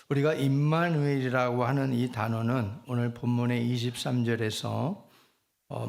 우리가 임마누엘이라고 하는 이 단어는 오늘 본문의 23절에서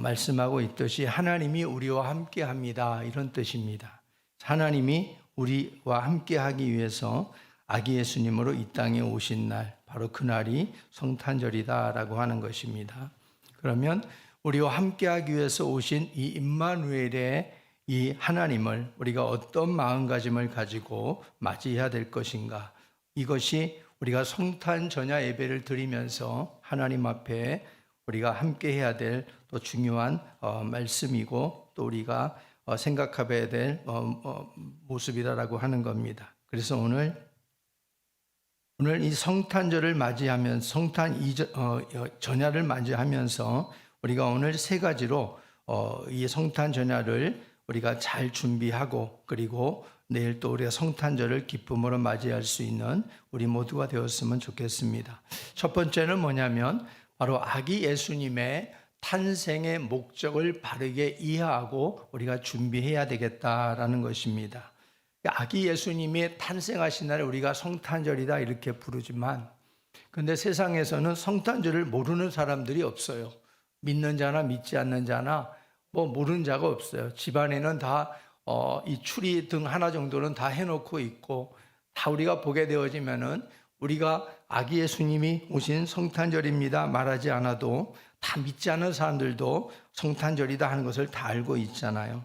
말씀하고 있듯이 하나님이 우리와 함께 합니다, 이런 뜻입니다. 하나님이 우리와 함께 하기 위해서 아기 예수님으로 이 땅에 오신 날, 바로 그날이 성탄절이다라고 하는 것입니다. 그러면 우리와 함께 하기 위해서 오신 이 임마누엘의 이 하나님을 우리가 어떤 마음가짐을 가지고 맞이해야 될 것인가, 이것이 우리가 성탄 전야 예배를 드리면서 하나님 앞에 우리가 함께 해야 될 또 중요한 말씀이고, 또 우리가 생각해야 될 모습이다라고 하는 겁니다. 그래서 오늘 이 성탄절을 맞이하면서 성탄 전야를 맞이하면서 우리가 오늘 세 가지로 이 성탄 전야를 우리가 잘 준비하고, 그리고 내일 또 우리가 성탄절을 기쁨으로 맞이할 수 있는 우리 모두가 되었으면 좋겠습니다. 첫 번째는 뭐냐면 바로 아기 예수님의 탄생의 목적을 바르게 이해하고 우리가 준비해야 되겠다라는 것입니다. 아기 예수님이 탄생하신 날에 우리가 성탄절이다 이렇게 부르지만, 근데 세상에서는 성탄절을 모르는 사람들이 없어요. 믿는 자나 믿지 않는 자나 모르는 자가 없어요. 집안에는 다 이 추리 등 하나 정도는 다 해놓고 있고, 다 우리가 보게 되어지면은 우리가 아기 예수님이 오신 성탄절입니다 말하지 않아도 다 믿지 않는 사람들도 성탄절이다 하는 것을 다 알고 있잖아요.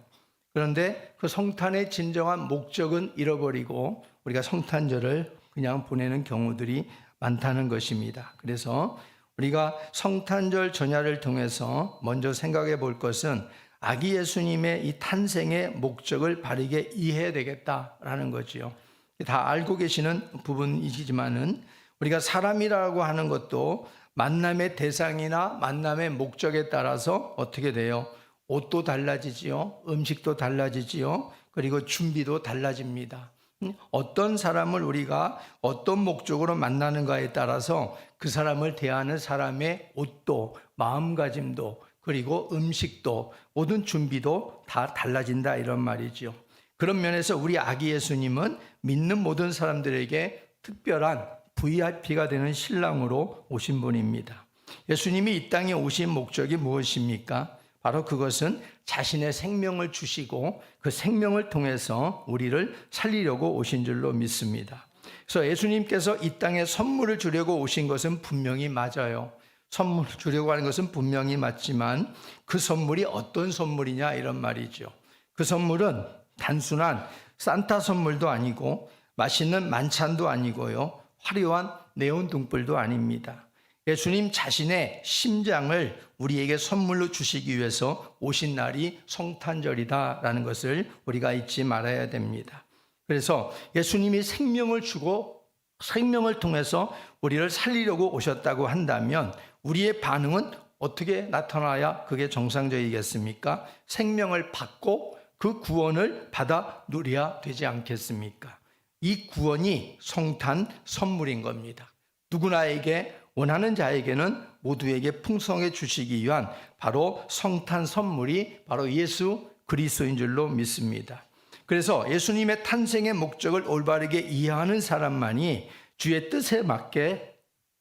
그런데 그 성탄의 진정한 목적은 잃어버리고 우리가 성탄절을 그냥 보내는 경우들이 많다는 것입니다. 그래서 우리가 성탄절 전야를 통해서 먼저 생각해 볼 것은 아기 예수님의 이 탄생의 목적을 바르게 이해해야 되겠다라는 거지요. 다 알고 계시는 부분이지만은 우리가 사람이라고 하는 것도 만남의 대상이나 만남의 목적에 따라서 어떻게 돼요? 옷도 달라지지요. 음식도 달라지지요. 그리고 준비도 달라집니다. 어떤 사람을 우리가 어떤 목적으로 만나는가에 따라서 그 사람을 대하는 사람의 옷도, 마음가짐도, 그리고 음식도, 모든 준비도 다 달라진다 이런 말이죠. 그런 면에서 우리 아기 예수님은 믿는 모든 사람들에게 특별한 VIP가 되는 신랑으로 오신 분입니다. 예수님이 이 땅에 오신 목적이 무엇입니까? 바로 그것은 자신의 생명을 주시고 그 생명을 통해서 우리를 살리려고 오신 줄로 믿습니다. 그래서 예수님께서 이 땅에 선물을 주려고 오신 것은 분명히 맞아요. 선물을 주려고 하는 것은 분명히 맞지만 그 선물이 어떤 선물이냐 이런 말이죠. 그 선물은 단순한 산타 선물도 아니고 맛있는 만찬도 아니고요, 화려한 네온 등불도 아닙니다. 예수님 자신의 심장을 우리에게 선물로 주시기 위해서 오신 날이 성탄절이다라는 것을 우리가 잊지 말아야 됩니다. 그래서 예수님이 생명을 주고 생명을 통해서 우리를 살리려고 오셨다고 한다면 우리의 반응은 어떻게 나타나야 그게 정상적이겠습니까? 생명을 받고 그 구원을 받아 누려야 되지 않겠습니까? 이 구원이 성탄 선물인 겁니다. 누구나에게, 원하는 자에게는 모두에게 풍성해 주시기 위한 바로 성탄 선물이 바로 예수 그리스도인 줄로 믿습니다. 그래서 예수님의 탄생의 목적을 올바르게 이해하는 사람만이 주의 뜻에 맞게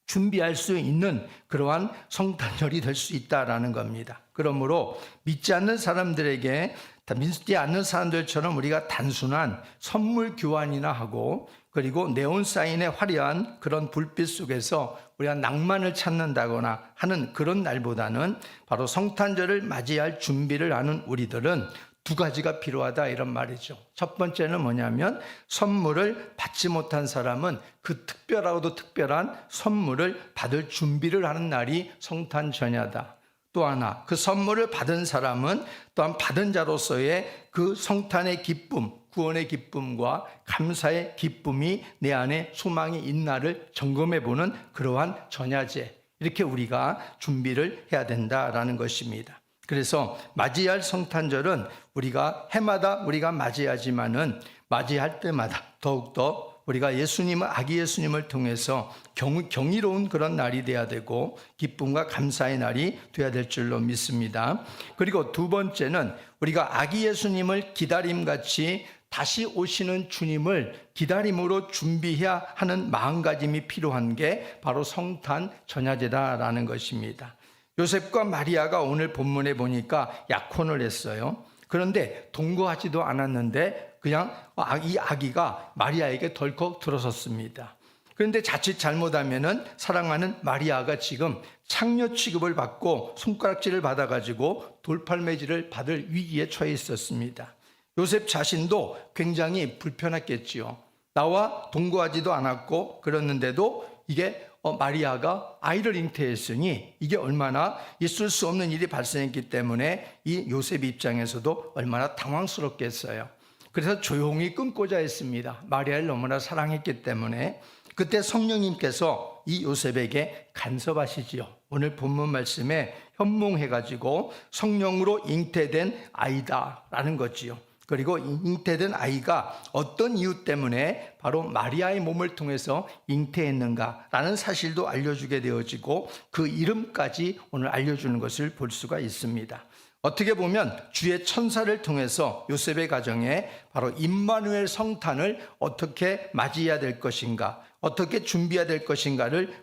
준비할 수 있는 그러한 성탄절이 될 수 있다라는 겁니다. 그러므로 믿지 않는 사람들에게, 믿지 않는 사람들처럼 우리가 단순한 선물 교환이나 하고, 그리고 네온사인의 화려한 그런 불빛 속에서 우리가 낭만을 찾는다거나 하는 그런 날보다는 바로 성탄절을 맞이할 준비를 하는 우리들은 두 가지가 필요하다 이런 말이죠. 첫 번째는 뭐냐면 선물을 받지 못한 사람은 그 특별하고도 특별한 선물을 받을 준비를 하는 날이 성탄 전야다. 또 하나, 그 선물을 받은 사람은 또한 받은 자로서의 그 성탄의 기쁨, 구원의 기쁨과 감사의 기쁨이 내 안에 소망이 있나를 점검해 보는 그러한 전야제, 이렇게 우리가 준비를 해야 된다라는 것입니다. 그래서 맞이할 성탄절은 우리가 해마다 우리가 맞이하지만은 맞이할 때마다 더욱더 우리가 예수님을, 아기 예수님을 통해서 경이로운 그런 날이 돼야 되고 기쁨과 감사의 날이 돼야 될 줄로 믿습니다. 그리고 두 번째는 우리가 아기 예수님을 기다림같이 다시 오시는 주님을 기다림으로 준비해야 하는 마음가짐이 필요한 게 바로 성탄 전야제다라는 것입니다. 요셉과 마리아가 오늘 본문에 보니까 약혼을 했어요. 그런데 동거하지도 않았는데 그냥 이 아기가 마리아에게 덜컥 들어섰습니다. 그런데 자칫 잘못하면은 사랑하는 마리아가 지금 창녀 취급을 받고 손가락질을 받아가지고 돌팔매질을 받을 위기에 처해 있었습니다. 요셉 자신도 굉장히 불편했겠지요. 나와 동거하지도 않았고 그랬는데도 이게 마리아가 아이를 잉태했으니 이게 얼마나 있을 수 없는 일이 발생했기 때문에 이 요셉 입장에서도 얼마나 당황스럽겠어요. 그래서 조용히 끊고자 했습니다. 마리아를 너무나 사랑했기 때문에. 그때 성령님께서 이 요셉에게 간섭하시지요. 오늘 본문 말씀에 현몽해가지고 성령으로 잉태된 아이다라는 거지요. 그리고 잉태된 아이가 어떤 이유 때문에 바로 마리아의 몸을 통해서 잉태했는가라는 사실도 알려주게 되어지고 그 이름까지 오늘 알려주는 것을 볼 수가 있습니다. 어떻게 보면 주의 천사를 통해서 요셉의 가정에 바로 임마누엘 성탄을 어떻게 맞이해야 될 것인가, 어떻게 준비해야 될 것인가를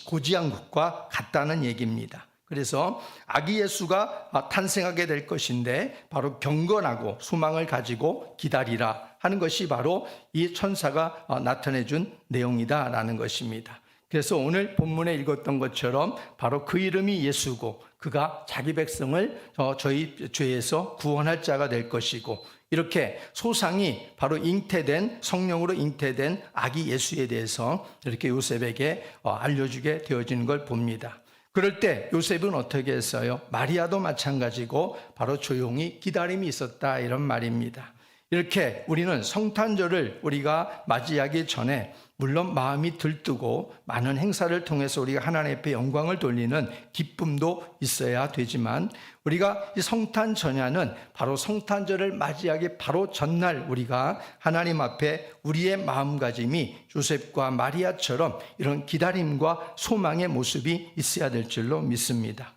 고지한 것과 같다는 얘기입니다. 그래서 아기 예수가 탄생하게 될 것인데 바로 경건하고 소망을 가지고 기다리라 하는 것이 바로 이 천사가 나타내 준 내용이다라는 것입니다. 그래서 오늘 본문에 읽었던 것처럼 바로 그 이름이 예수고 그가 자기 백성을 저희 죄에서 구원할 자가 될 것이고 이렇게 소상히 바로 잉태된 성령으로 잉태된 아기 예수에 대해서 이렇게 요셉에게 알려주게 되어지는 걸 봅니다. 그럴 때 요셉은 어떻게 했어요? 마리아도 마찬가지고 바로 조용히 기다림이 있었다 이런 말입니다. 이렇게 우리는 성탄절을 우리가 맞이하기 전에 물론 마음이 들뜨고 많은 행사를 통해서 우리가 하나님 앞에 영광을 돌리는 기쁨도 있어야 되지만 우리가 이 성탄 전야는 바로 성탄절을 맞이하기 바로 전날 우리가 하나님 앞에 우리의 마음가짐이 요셉과 마리아처럼 이런 기다림과 소망의 모습이 있어야 될 줄로 믿습니다.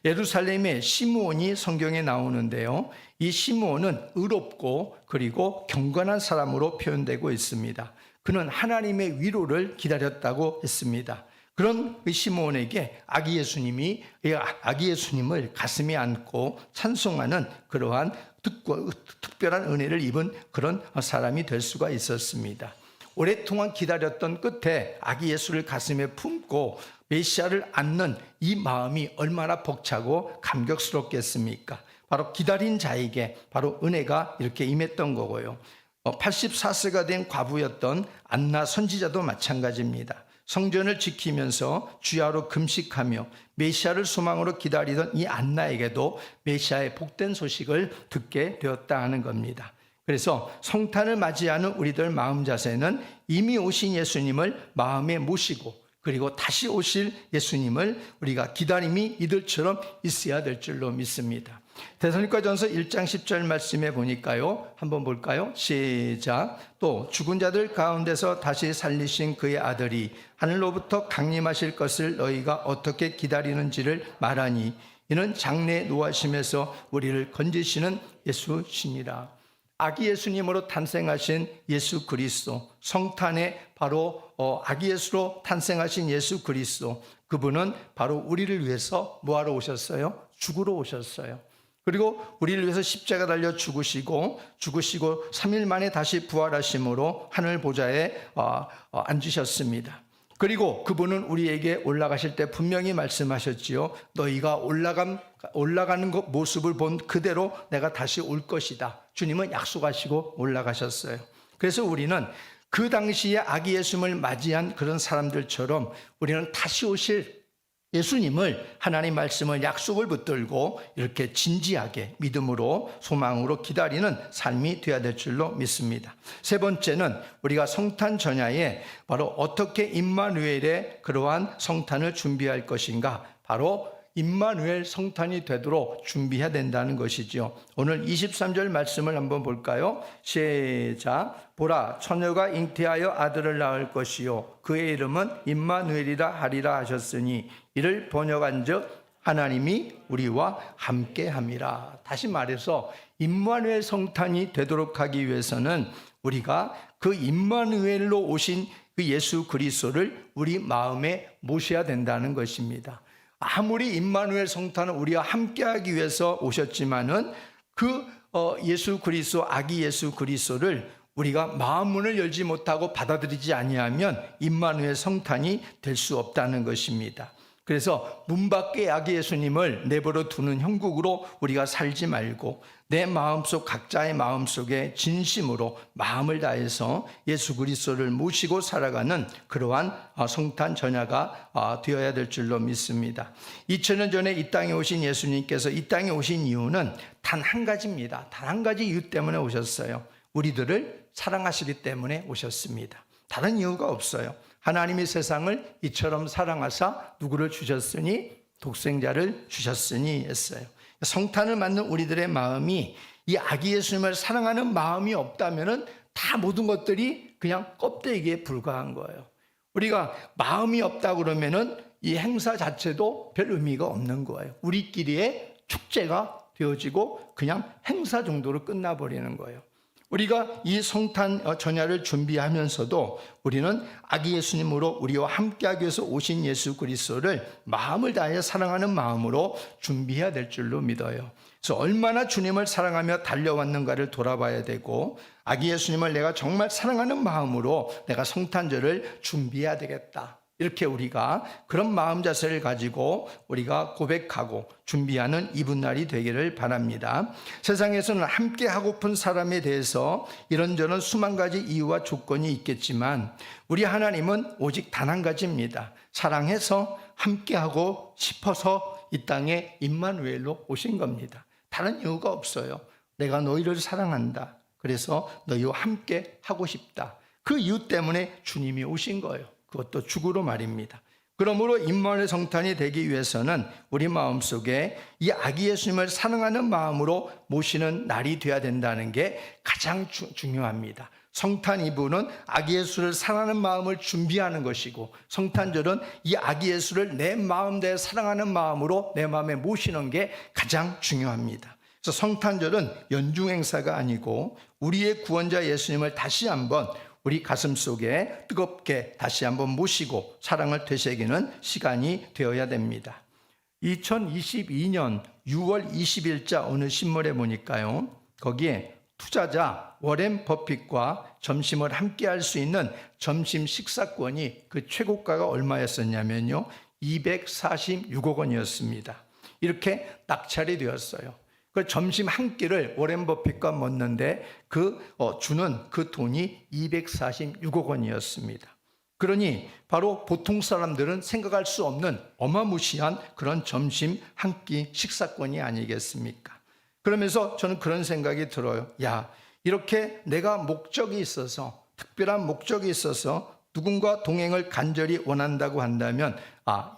예루살렘의 시므온이 성경에 나오는데요. 이 시므온은 의롭고 그리고 경건한 사람으로 표현되고 있습니다. 그는 하나님의 위로를 기다렸다고 했습니다. 그런 시므온에게 아기 예수님을 가슴에 안고 찬송하는 그러한 특별한 은혜를 입은 그런 사람이 될 수가 있었습니다. 오랫동안 기다렸던 끝에 아기 예수를 가슴에 품고 메시아를 안는 이 마음이 얼마나 벅차고 감격스럽겠습니까? 바로 기다린 자에게 바로 은혜가 이렇게 임했던 거고요. 84세가 된 과부였던 안나 선지자도 마찬가지입니다. 성전을 지키면서 주야로 금식하며 메시아를 소망으로 기다리던 이 안나에게도 메시아의 복된 소식을 듣게 되었다 하는 겁니다. 그래서 성탄을 맞이하는 우리들 마음 자세는 이미 오신 예수님을 마음에 모시고 그리고 다시 오실 예수님을 우리가 기다림이 이들처럼 있어야 될 줄로 믿습니다. 데살로니가전서 1장 10절 말씀에 보니까요. 한번 볼까요? 시작. 또 죽은 자들 가운데서 다시 살리신 그의 아들이 하늘로부터 강림하실 것을 너희가 어떻게 기다리는지를 말하니 이는 장래에 노하심에서 우리를 건지시는 예수시니라. 아기 예수님으로 탄생하신 예수 그리스도, 성탄에 바로 아기 예수로 탄생하신 예수 그리스도, 그분은 바로 우리를 위해서 뭐하러 오셨어요? 죽으러 오셨어요. 그리고 우리를 위해서 십자가 달려 죽으시고 3일 만에 다시 부활하심으로 하늘 보좌에 앉으셨습니다. 그리고 그분은 우리에게 올라가실 때 분명히 말씀하셨지요. 너희가 올라가는 모습을 본 그대로 내가 다시 올 것이다. 주님은 약속하시고 올라가셨어요. 그래서 우리는 그 당시에 아기 예수님을 맞이한 그런 사람들처럼 우리는 다시 오실 예수님을 하나님 말씀을 약속을 붙들고 이렇게 진지하게 믿음으로 소망으로 기다리는 삶이 되어야 될 줄로 믿습니다. 세 번째는 우리가 성탄 전야에 바로 어떻게 임마누엘의 그러한 성탄을 준비할 것인가, 바로 임마누엘 성탄이 되도록 준비해야 된다는 것이죠. 오늘 23절 말씀을 한번 볼까요? 시작. 보라, 처녀가 잉태하여 아들을 낳을 것이요 그의 이름은 임마누엘이라 하리라 하셨으니 이를 번역한즉 하나님이 우리와 함께함이라. 다시 말해서 임마누엘 성탄이 되도록 하기 위해서는 우리가 그 임마누엘로 오신 그 예수 그리스도를 우리 마음에 모셔야 된다는 것입니다. 아무리 임마누엘 성탄은 우리와 함께하기 위해서 오셨지만은 그 예수 그리스도, 아기 예수 그리스도를 우리가 마음 문을 열지 못하고 받아들이지 아니하면 임마누엘 성탄이 될 수 없다는 것입니다. 그래서 문 밖에 아기 예수님을 내버려 두는 형국으로 우리가 살지 말고 내 마음속, 각자의 마음속에 진심으로 마음을 다해서 예수 그리스도를 모시고 살아가는 그러한 성탄 전야가 되어야 될 줄로 믿습니다. 2000년 전에 이 땅에 오신 예수님께서 이 땅에 오신 이유는 단 한 가지입니다. 단 한 가지 이유 때문에 오셨어요. 우리들을 사랑하시기 때문에 오셨습니다. 다른 이유가 없어요. 하나님이 세상을 이처럼 사랑하사 누구를 주셨으니? 독생자를 주셨으니 했어요. 성탄을 맞는 우리들의 마음이 이 아기 예수님을 사랑하는 마음이 없다면 다 모든 것들이 그냥 껍데기에 불과한 거예요. 우리가 마음이 없다 그러면은 이 행사 자체도 별 의미가 없는 거예요. 우리끼리의 축제가 되어지고 그냥 행사 정도로 끝나버리는 거예요. 우리가 이 성탄 전야를 준비하면서도 우리는 아기 예수님으로 우리와 함께하기 위해서 오신 예수 그리스도를 마음을 다해 사랑하는 마음으로 준비해야 될 줄로 믿어요. 그래서 얼마나 주님을 사랑하며 달려왔는가를 돌아봐야 되고 아기 예수님을 내가 정말 사랑하는 마음으로 내가 성탄절을 준비해야 되겠다. 이렇게 우리가 그런 마음 자세를 가지고 우리가 고백하고 준비하는 이분날이 되기를 바랍니다. 세상에서는 함께 하고픈 사람에 대해서 이런저런 수만 가지 이유와 조건이 있겠지만 우리 하나님은 오직 단 한 가지입니다. 사랑해서 함께하고 싶어서 이 땅에 임마누엘로 오신 겁니다. 다른 이유가 없어요. 내가 너희를 사랑한다. 그래서 너희와 함께 하고 싶다. 그 이유 때문에 주님이 오신 거예요. 그것도 죽으로 말입니다. 그러므로 임마누엘 성탄이 되기 위해서는 우리 마음속에 이 아기 예수님을 사랑하는 마음으로 모시는 날이 되어야 된다는 게 가장 중요합니다. 성탄 이브는 아기 예수를 사랑하는 마음을 준비하는 것이고 성탄절은 이 아기 예수를 내 마음 대해 사랑하는 마음으로 내 마음에 모시는 게 가장 중요합니다. 그래서 성탄절은 연중 행사가 아니고 우리의 구원자 예수님을 다시 한번 우리 가슴 속에 뜨겁게 다시 한번 모시고 사랑을 되새기는 시간이 되어야 됩니다. 2022년 6월 20일자 어느 신문에 보니까요. 거기에 투자자 워렌 버핏과 점심을 함께 할 수 있는 점심 식사권이 그 최고가가 얼마였었냐면요. 246억 원이었습니다. 이렇게 낙찰이 되었어요. 그 점심 한 끼를 워렌 버핏과 먹는데 주는 그 돈이 246억 원이었습니다. 그러니 바로 보통 사람들은 생각할 수 없는 어마무시한 그런 점심 한 끼 식사권이 아니겠습니까? 그러면서 저는 그런 생각이 들어요. 야, 이렇게 내가 목적이 있어서 특별한 목적이 있어서 누군가 동행을 간절히 원한다고 한다면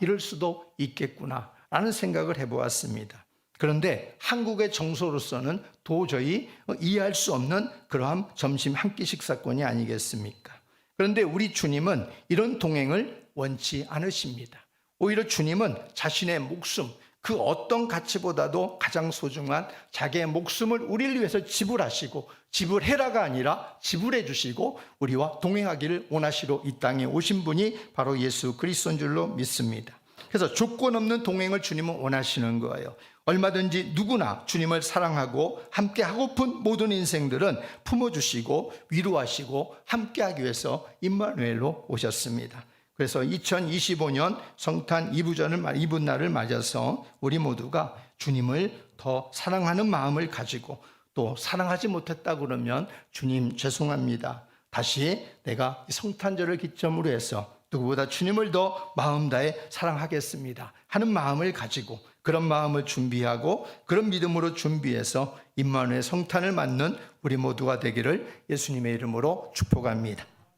이럴 수도 있겠구나 라는 생각을 해보았습니다. 그런데 한국의 정서로서는 도저히 이해할 수 없는 그러한 점심 한 끼 식사권이 아니겠습니까? 그런데 우리 주님은 이런 동행을 원치 않으십니다. 오히려 주님은 자신의 목숨, 그 어떤 가치보다도 가장 소중한 자기의 목숨을 우리를 위해서 지불하시고 지불해라가 아니라 지불해 주시고 우리와 동행하기를 원하시러 이 땅에 오신 분이 바로 예수 그리스도인 줄로 믿습니다. 그래서 조건 없는 동행을 주님은 원하시는 거예요. 얼마든지 누구나 주님을 사랑하고 함께 하고픈 모든 인생들은 품어주시고 위로하시고 함께하기 위해서 임마누엘로 오셨습니다. 그래서 2025년 성탄 이브날을 맞아서 우리 모두가 주님을 더 사랑하는 마음을 가지고 또 사랑하지 못했다 그러면 주님 죄송합니다. 다시 내가 성탄절을 기점으로 해서 누구보다 주님을 더 마음 다해 사랑하겠습니다 하는 마음을 가지고 그런 마음을 준비하고 그런 믿음으로 준비해서 임마누엘 성탄을 맞는 우리 모두가 되기를 예수님의 이름으로 축복합니다.